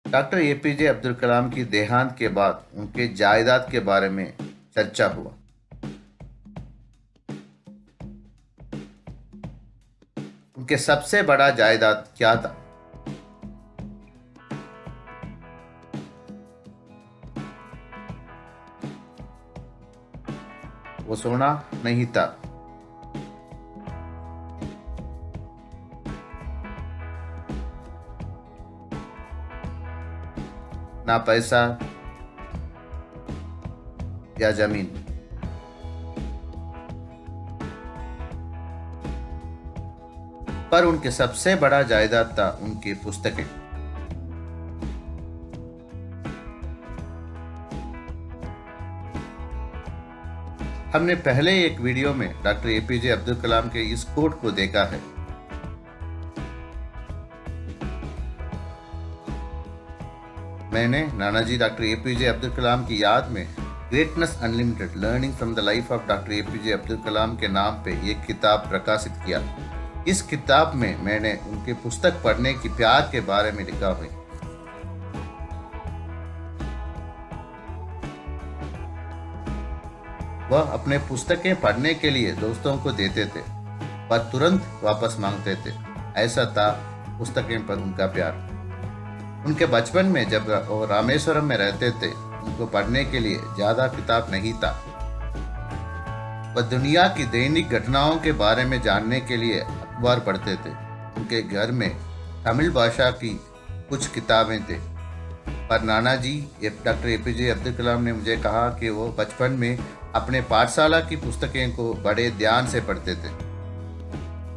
Doctor APJ Abdul Kalam की देहांत के बाद उनके जायदाद के बारे में चर्चा हुआ। उनके सबसे बड़ा जायदाद क्या था? वो सोना नहीं था, ना पैसा या जमीन। पर उनके सबसे बड़ा जायदाद था उनकी पुस्तकें। हमने पहले एक वीडियो में डॉक्टर एपीजे अब्दुल कलाम के इस कोट को देखा है। मैंने नानाजी डॉक्टर एपीजे अब्दुल कलाम की याद में greatness unlimited learning from the life of doctor APJ Abdul Kalam के नाम पे एक किताब प्रकाशित किया। इस किताब में मैंने उनके पुस्तक पढ़ने की प्यार के बारे में लिखा है। वह अपने पुस्तकें पढ़ने के लिए दोस्तों को देते थे पर तुरंत वापस मांगते थे। ऐसा था पुस्तकें पर उनका प्यार। उनके बचपन में जब वो रामेश्वरम में रहते थे, उनको पढ़ने के लिए ज्यादा किताब नहीं था। वह दुनिया की दैनिक घटनाओं के बारे में जानने के लिए अखबार पढ़ते थे। उनके घर में तमिल भाषा की कुछ किताबें थे। पर नानाजी डॉक्टर एपीजे अब्दुल कलाम ने मुझे कहा कि वो बचपन में अपने पाठशाला की पुस्तकें को बड़े ध्यान से पढ़ते थे।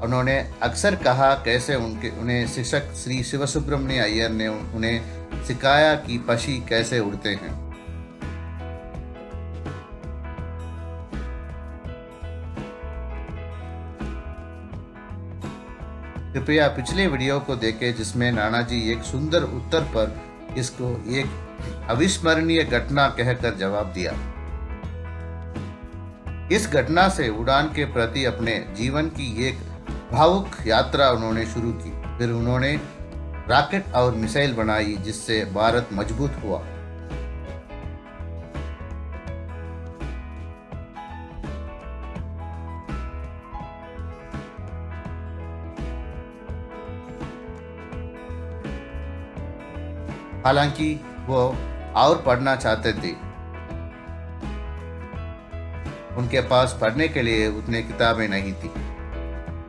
उन्होंने अक्सर कहा कैसे उन्हें शिक्षक श्री शिवसुब्रमण्य अय्यर ने उन्हें सिखाया कि पक्षी कैसे उड़ते हैं। कृपया पिछले वीडियो को देखें जिसमें नानाजी एक सुंदर उत्तर पर इसको एक अविस्मरणीय घटना कहकर जवाब दिया। इस घटना से उड़ान के प्रति अपने जीवन की एक भावुक यात्रा उन्होंने शुरू की। फिर उन्होंने रॉकेट और मिसाइल बनाई जिससे भारत मजबूत हुआ। हालांकि वो और पढ़ना चाहते थे, उनके पास पढ़ने के लिए उतनी किताबें नहीं थी।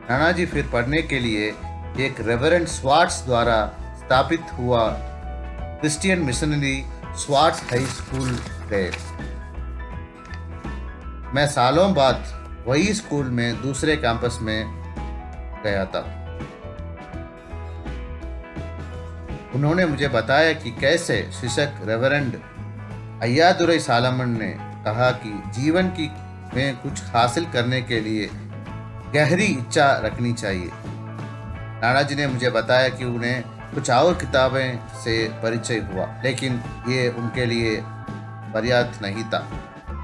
नानाजी फिर पढ़ने के लिए एक रेवरेंड स्वाट्स द्वारा स्थापित हुआ Christian missionary Swarts high school गए। मैं सालों बाद वही स्कूल में दूसरे कैंपस में गया था। उन्होंने मुझे बताया कि कैसे शिक्षक रेवरेंड अय्यादुरई सालमन ने कहा कि जीवन की में कुछ हासिल करने के लिए गहरी इच्छा रखनी चाहिए। नानाजी ने मुझे बताया कि उन्हें कुछ और किताबें से परिचय हुआ, लेकिन ये उनके लिए पर्याप्त नहीं था।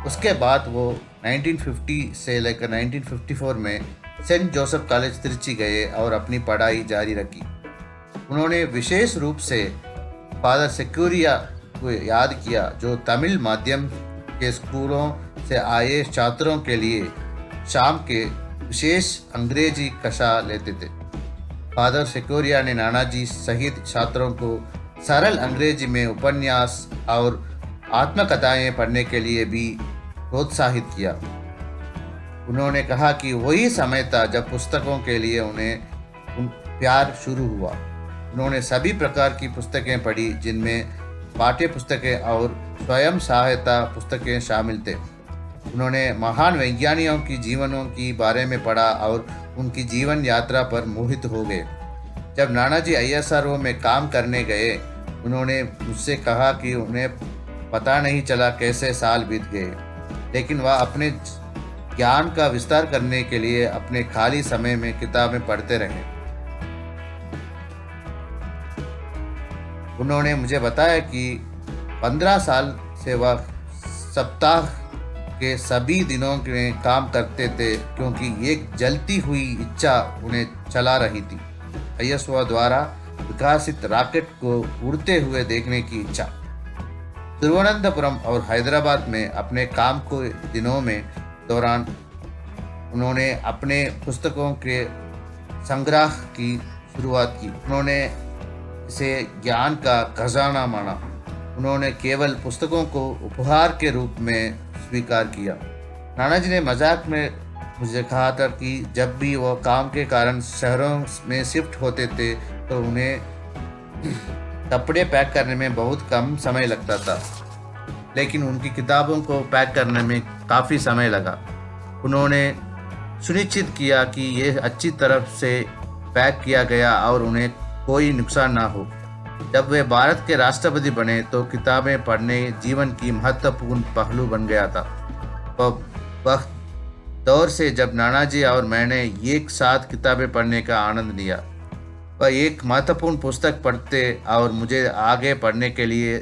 उसके बाद वो 1950 से लेकर 1954 में सेंट जोसेफ कॉलेज तिरुचि गए और अपनी पढ़ाई जारी रखी। उन्होंने विशेष रूप से फादर सेक्यूरिया को याद किया, जो तमिल माध्यम के स्कूलों से आए छात्रों के लिए शाम के विशेष अंग्रेजी कक्षा लेते थे। फादर सेक्यूरिया ने नानाजी सहित छात्रों को सरल अंग्रेजी में उपन्यास और आत्मकथाएं पढ़ने के लिए भी प्रोत्साहित किया। उन्होंने कहा कि वही समय था जब पुस्तकों के लिए उन्हें प्यार शुरू हुआ। उन्होंने सभी प्रकार की पुस्तकें पढ़ी जिनमें पाठ्य पुस्तकें और स्वयं सहायता पुस्तकें शामिल थे। उन्होंने महान वैज्ञानिकों की जीवनों के बारे में पढ़ा और उनकी जीवन यात्रा पर मोहित हो गए। जब नानाजी ISRO में काम करने गए, उन्होंने मुझसे कहा कि उन्हें पता नहीं चला कैसे साल बीत गए, लेकिन वह अपने ज्ञान का विस्तार करने के लिए अपने खाली समय में किताबें पढ़ते रहे। उन्होंने मुझे बताया कि 15 साल से वह सप्ताह के सभी दिनों में काम करते थे, क्योंकि एक जलती हुई इच्छा उन्हें चला रही थी। ISRO द्वारा विकसित रॉकेट को उड़ते हुए देखने की इच्छा। तिरुवनंतपुरम और हैदराबाद में अपने काम के दिनों में दौरान उन्होंने अपने पुस्तकों के संग्रह की शुरुआत की। उन्होंने इसे ज्ञान का खजाना माना। उन्होंने केवल पुस्तकों को उपहार के रूप में स्वीकार किया। नानाजी ने मजाक में मुझे कहा था कि जब भी वो काम के कारण शहरों में शिफ्ट होते थे तो उन्हें कपड़े पैक करने में बहुत कम समय लगता था, लेकिन उनकी किताबों को पैक करने में काफ़ी समय लगा। उन्होंने सुनिश्चित किया कि ये अच्छी तरह से पैक किया गया और उन्हें कोई नुकसान ना हो। जब वे भारत के राष्ट्रपति बने तो किताबें पढ़ने जीवन की महत्वपूर्ण पहलू बन गया था। वह दौर से जब नानाजी और मैंने एक साथ किताबें पढ़ने का आनंद लिया। वह एक महत्वपूर्ण पुस्तक पढ़ते और मुझे आगे पढ़ने के लिए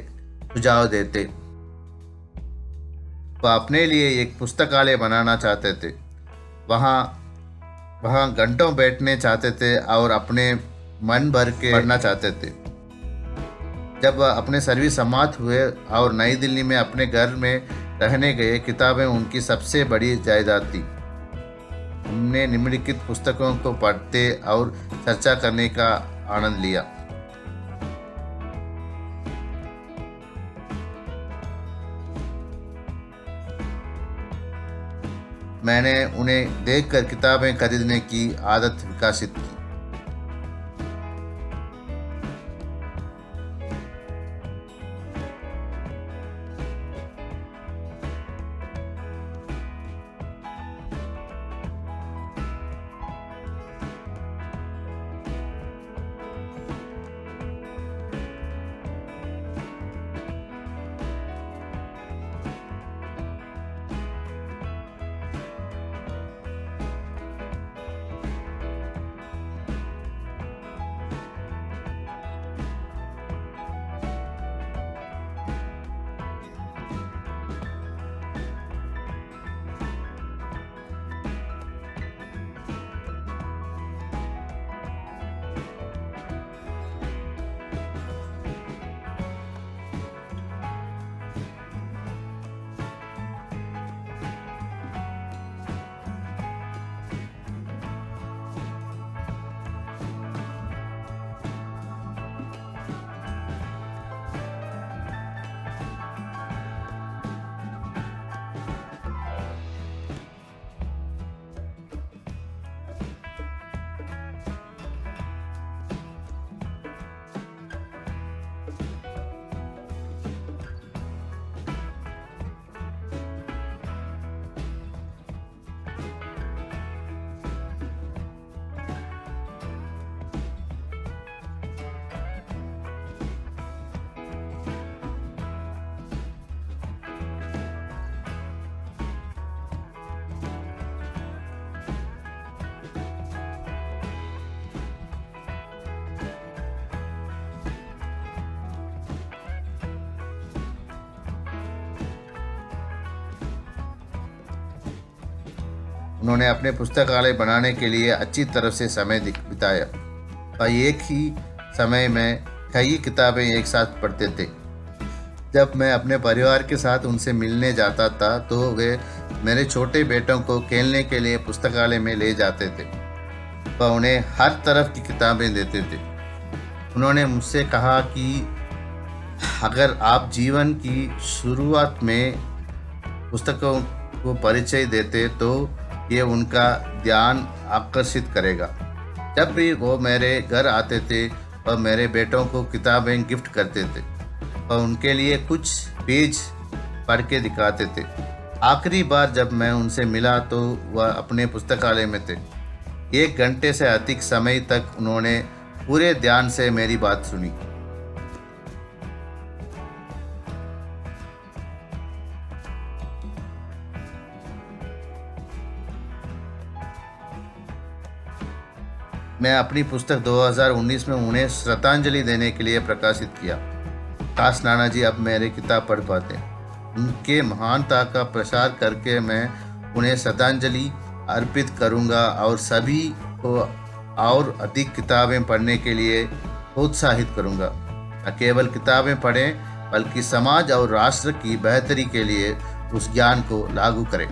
सुझाव देते। वह अपने लिए एक पुस्तकालय बनाना चाहते थे। वहाँ घंटों बैठने चाहते थे और अपने मन भर के पढ़ना चाहते थे। जब वह अपने सर्विस समाप्त हुए और नई दिल्ली में अपने घर में रहने गए, किताबें उनकी सबसे बड़ी जायदाद थी। हमने निम्नलिखित पुस्तकों को पढ़ते और चर्चा करने का आनंद लिया। मैंने उन्हें देखकर किताबें खरीदने की आदत विकसित की। उन्होंने अपने पुस्तकालय बनाने के लिए अच्छी तरह से समय बिताया और एक ही समय में कई किताबें एक साथ पढ़ते थे। जब मैं अपने परिवार के साथ उनसे मिलने जाता था तो वे मेरे छोटे बेटों को खेलने के लिए पुस्तकालय में ले जाते थे। वह उन्हें हर तरफ की किताबें देते थे। उन्होंने मुझसे कहा कि अगर आप जीवन की शुरुआत में पुस्तकों को परिचय देते तो ये उनका ध्यान आकर्षित करेगा। जब भी वो मेरे घर आते थे और मेरे बेटों को किताबें गिफ्ट करते थे और उनके लिए कुछ पेज पढ़ के दिखाते थे। आखिरी बार जब मैं उनसे मिला तो वह अपने पुस्तकालय में थे। 1 घंटे से अधिक समय तक उन्होंने पूरे ध्यान से मेरी बात सुनी। मैं अपनी पुस्तक 2019 में उन्हें श्रद्धांजलि देने के लिए प्रकाशित किया। काश नानाजी अब मेरी किताब पढ़ पाते। उनके महानता का प्रसार करके मैं उन्हें श्रद्धांजलि अर्पित करूंगा और सभी को और अधिक किताबें पढ़ने के लिए प्रोत्साहित करूंगा। न केवल किताबें पढ़ें बल्कि समाज और राष्ट्र की बेहतरी के लिए उस ज्ञान को लागू करें।